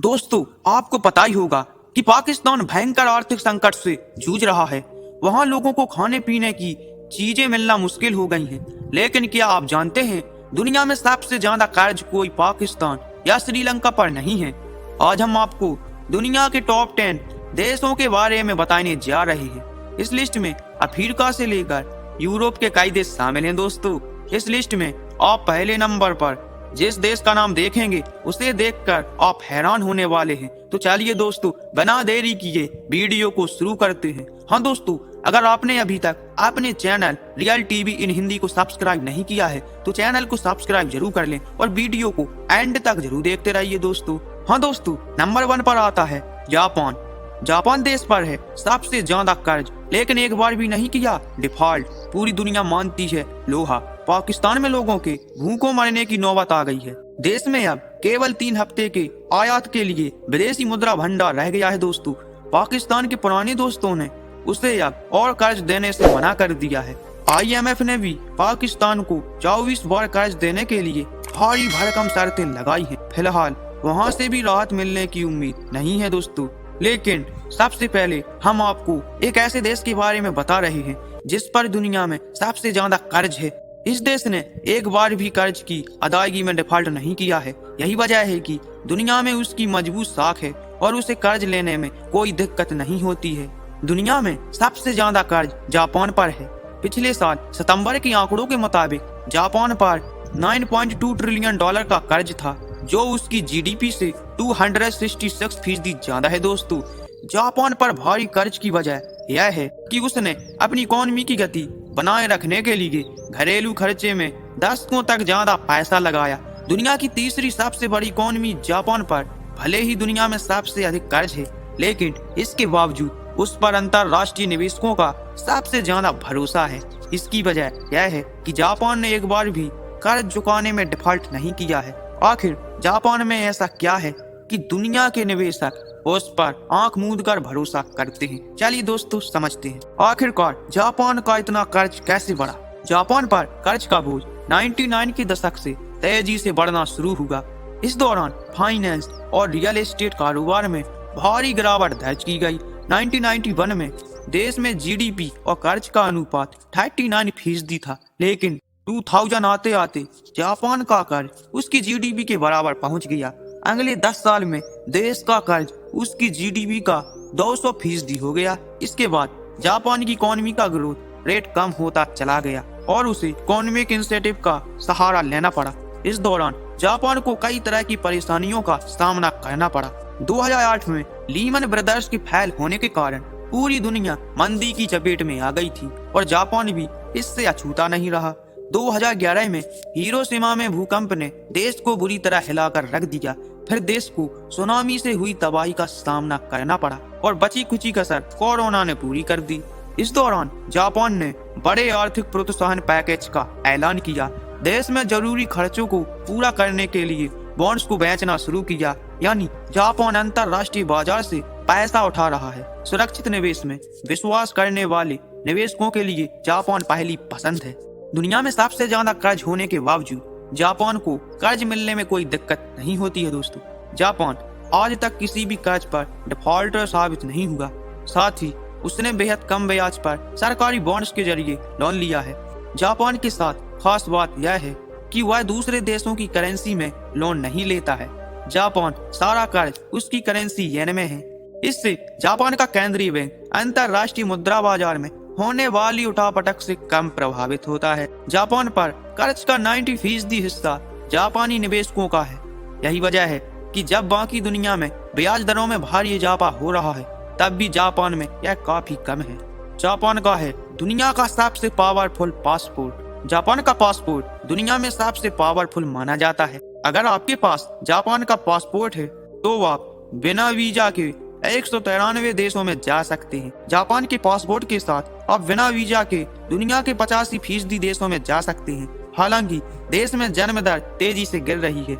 दोस्तों, आपको पता ही होगा कि पाकिस्तान भयंकर आर्थिक संकट से जूझ रहा है। वहाँ लोगों को खाने पीने की चीजें मिलना मुश्किल हो गई हैं। लेकिन क्या आप जानते हैं, दुनिया में सबसे ज्यादा कर्ज कोई पाकिस्तान या श्रीलंका पर नहीं है। आज हम आपको दुनिया के टॉप 10 देशों के बारे में बताने जा रहे हैं। इस लिस्ट में अफ्रीका से लेकर यूरोप के कई देश शामिल हैं। दोस्तों, इस लिस्ट में आप पहले नंबर पर जिस देश का नाम देखेंगे उसे देखकर आप हैरान होने वाले हैं। तो चलिए दोस्तों, बिना देरी किए वीडियो को शुरू करते हैं। हाँ दोस्तों, अगर आपने अभी तक अपने चैनल रियल टीवी इन हिंदी को सब्सक्राइब नहीं किया है तो चैनल को सब्सक्राइब जरूर कर लें और वीडियो को एंड तक जरूर देखते रहिए दोस्तों। हाँ दोस्तों, नंबर 1 पर आता है जापान। जापान देश पर है सबसे ज्यादा कर्ज, लेकिन एक बार भी नहीं किया डिफॉल्ट। पूरी दुनिया मानती है लोहा। पाकिस्तान में लोगों के भूखों मरने की नौबत आ गई है। देश में अब केवल 3 हफ्ते के आयात के लिए विदेशी मुद्रा भंडार रह गया है। दोस्तों, पाकिस्तान के पुराने दोस्तों ने उसे अब और कर्ज देने से मना कर दिया है। IMF ने भी पाकिस्तान को 24 बार कर्ज देने के लिए भारी भरकम शर्तें लगाई हैं। फिलहाल वहां से भी राहत मिलने की उम्मीद नहीं है दोस्तों। लेकिन सबसे पहले हम आपको एक ऐसे देश के बारे में बता रहे हैं जिस पर दुनिया में सबसे ज्यादा कर्ज है। इस देश ने एक बार भी कर्ज की अदायगी में डिफॉल्ट नहीं किया है। यही वजह है कि दुनिया में उसकी मजबूत साख है और उसे कर्ज लेने में कोई दिक्कत नहीं होती है। दुनिया में सबसे ज्यादा कर्ज जापान पर है। पिछले साल सितंबर के आंकड़ों के मुताबिक जापान पर 9.2 ट्रिलियन डॉलर का कर्ज था, जो उसकी GDP से 266% ज्यादा है। दोस्तों, जापान पर भारी कर्ज की वजह यह है कि उसने अपनी इकोनॉमी की गति बनाए रखने के लिए घरेलू खर्चे में दशकों तक ज्यादा पैसा लगाया। दुनिया की तीसरी सबसे बड़ी इकोनॉमी जापान पर भले ही दुनिया में सबसे अधिक कर्ज है, लेकिन इसके बावजूद उस पर अंतरराष्ट्रीय निवेशकों का सबसे ज्यादा भरोसा है। इसकी वजह यह है कि जापान ने एक बार भी कर्ज चुकाने में डिफॉल्ट नहीं किया है। आखिर जापान में ऐसा क्या है कि दुनिया के निवेशक उस पर आंख मूंद कर भरोसा करते हैं। चलिए दोस्तों, समझते हैं आखिरकार जापान का इतना कर्ज कैसे बढ़ा। जापान पर कर्ज का बोझ 99 के दशक से तेजी से बढ़ना शुरू हुआ। इस दौरान फाइनेंस और रियल एस्टेट कारोबार में भारी गिरावट दर्ज की गई। 1991 में देश में GDP और कर्ज का अनुपात 39% था, लेकिन 2000 आते आते जापान का कर्ज उसकी GDP के बराबर पहुंच गया। अगले 10 साल में देश का कर्ज उसकी GDP का 200% हो गया। इसके बाद जापान की इकोनॉमी का ग्रोथ रेट कम होता चला गया और उसे इकोनॉमिक इंसेंटिव का सहारा लेना पड़ा। इस दौरान जापान को कई तरह की परेशानियों का सामना करना पड़ा। 2008 में लीमन ब्रदर्स के फेल होने के कारण पूरी दुनिया मंदी की चपेट में आ गई थी और जापान भी इससे अछूता नहीं रहा। 2011 में हिरोशिमा में भूकंप ने देश को बुरी तरह हिलाकर रख दिया। फिर देश को सुनामी से हुई तबाही का सामना करना पड़ा और बची खुची कसर कोरोना ने पूरी कर दी। इस दौरान जापान ने बड़े आर्थिक प्रोत्साहन पैकेज का ऐलान किया। देश में जरूरी खर्चों को पूरा करने के लिए बॉन्ड्स को बेचना शुरू किया, यानी जापान अंतरराष्ट्रीय बाजार से पैसा उठा रहा है। सुरक्षित निवेश में विश्वास करने वाले निवेशकों के लिए जापान पहली पसंद है। दुनिया में सबसे ज्यादा कर्ज होने के बावजूद जापान को कर्ज मिलने में कोई दिक्कत नहीं होती है। दोस्तों, जापान आज तक किसी भी कर्ज पर डिफॉल्टर साबित नहीं हुआ। साथ ही उसने बेहद कम ब्याज पर सरकारी बॉन्ड्स के जरिए लोन लिया है। जापान के साथ खास बात यह है कि वह दूसरे देशों की करेंसी में लोन नहीं लेता है। जापान सारा कर्ज उसकी करेंसी येन में है। इससे जापान का केंद्रीय बैंक अंतरराष्ट्रीय मुद्रा बाजार में होने वाली उठापटक से कम प्रभावित होता है। जापान पर कर्ज का 90% हिस्सा जापानी निवेशकों का है। यही वजह है कि जब बाकी दुनिया में ब्याज दरों में भारी इजाफा हो रहा है, तब भी जापान में यह काफी कम है। जापान का है दुनिया का सबसे पावरफुल पासपोर्ट। जापान का पासपोर्ट दुनिया में सबसे पावरफुल माना जाता है। अगर आपके पास जापान का पासपोर्ट है तो आप बिना वीजा के 193 देशों में जा सकते हैं। जापान के पासपोर्ट के साथ आप बिना वीजा के दुनिया के 85% देशों में जा सकते हैं। हालांकि देश में जन्म दर तेजी से गिर रही है।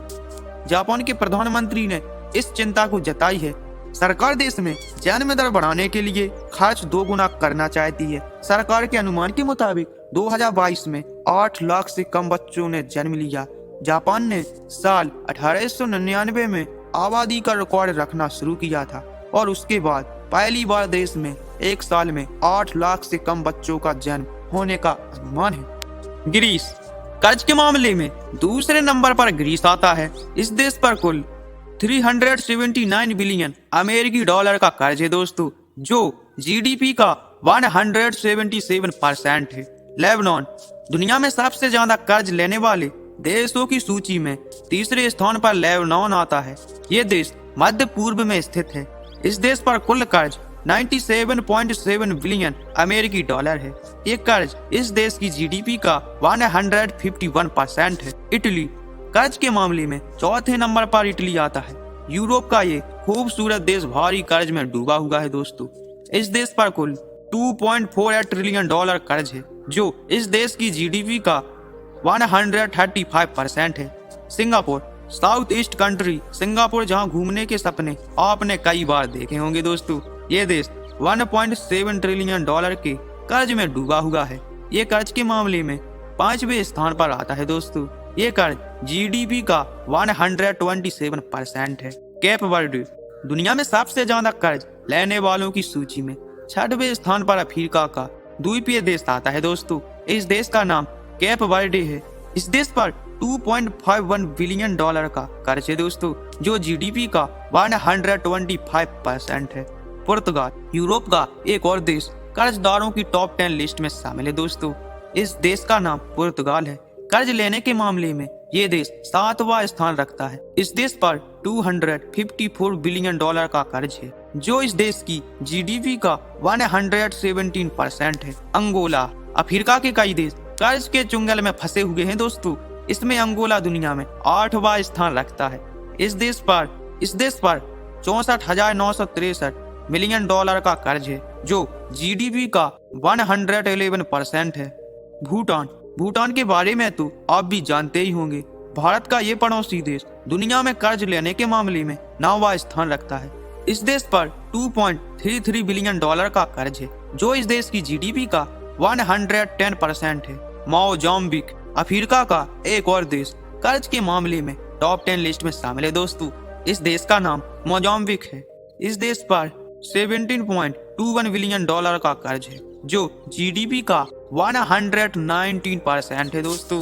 जापान के प्रधानमंत्री ने इस चिंता को जताई है। सरकार देश में जन्म दर बढ़ाने के लिए खर्च 2 गुना करना चाहती है। सरकार के अनुमान के मुताबिक 2022 में 8 लाख से कम बच्चों ने जन्म लिया। जापान ने साल 1899 में आबादी का रिकॉर्ड रखना शुरू किया था और उसके बाद पहली बार देश में एक साल में 8 लाख से कम बच्चों का जन्म होने का अनुमान है। ग्रीस, कर्ज के मामले में दूसरे नंबर पर ग्रीस आता है। इस देश पर कुल 379 बिलियन अमेरिकी डॉलर का कर्ज है दोस्तों, जो जीडीपी का 177% है। लेबनान, दुनिया में सबसे ज्यादा कर्ज लेने वाले देशों की सूची में तीसरे स्थान पर लेबनान आता है। ये देश मध्य पूर्व में स्थित है। इस देश पर कुल कर्ज 97.7 बिलियन अमेरिकी डॉलर है। ये कर्ज इस देश की जीडीपी का 151% है। इटली, कर्ज के मामले में चौथे नंबर पर इटली आता है। यूरोप का ये खूबसूरत देश भारी कर्ज में डूबा हुआ है दोस्तों। इस देश पर कुल 2.48 ट्रिलियन डॉलर कर्ज है, जो इस देश की जीडीपी का 135% है। Singapore, south east country Singapore, जहां घूमने के सपने आपने कई बार देखे होंगे दोस्तों। ये देश 1.7 ट्रिलियन डॉलर के कर्ज में डूबा हुआ है। ये कर्ज के मामले में 5वें स्थान पर आता है दोस्तों। ये कर्ज जीडीपी का 127% है। केप वर्डे, दुनिया में सबसे ज्यादा कर्ज लेने वालों की सूची में 6वें स्थान पर अफ्रीका का द्वीपीय देश आता है दोस्तों। इस देश का नाम केप वर्डे है। इस देश पर 2.51 बिलियन डॉलर का कर्ज है दोस्तों, जो जीडीपी का 125% है। पुर्तगाल, यूरोप का एक और देश कर्जदारों की टॉप 10 लिस्ट में शामिल है दोस्तों। इस देश का नाम पुर्तगाल है। कर्ज लेने के मामले में ये देश 7वां स्थान रखता है। इस देश पर 254 बिलियन डॉलर का कर्ज है, जो इस देश की जीडीपी का 117% है। अंगोला, अफ्रीका के कई देश कर्ज के चुंगल में फंसे हुए हैं दोस्तों। इसमें अंगोला दुनिया में 8वां स्थान रखता है। इस देश पर 64,963 मिलियन डॉलर का कर्ज है, जो जीडीपी का 111% है। भूटान, भूटान के बारे में तो आप भी जानते ही होंगे। भारत का ये पड़ोसी देश दुनिया में कर्ज लेने के मामले में 9वां स्थान रखता है। इस देश पर 2.33 बिलियन डॉलर का कर्ज है, जो इस देश की जीडीपी का 110% है। मोजाम्बिक, अफ्रीका का एक और देश कर्ज के मामले में टॉप 10 लिस्ट में शामिल है दोस्तों। इस देश का नाम मोजाम्बिक है। इस देश पर 17.21 बिलियन डॉलर का कर्ज है, जो जीडीपी का 119% है दोस्तों।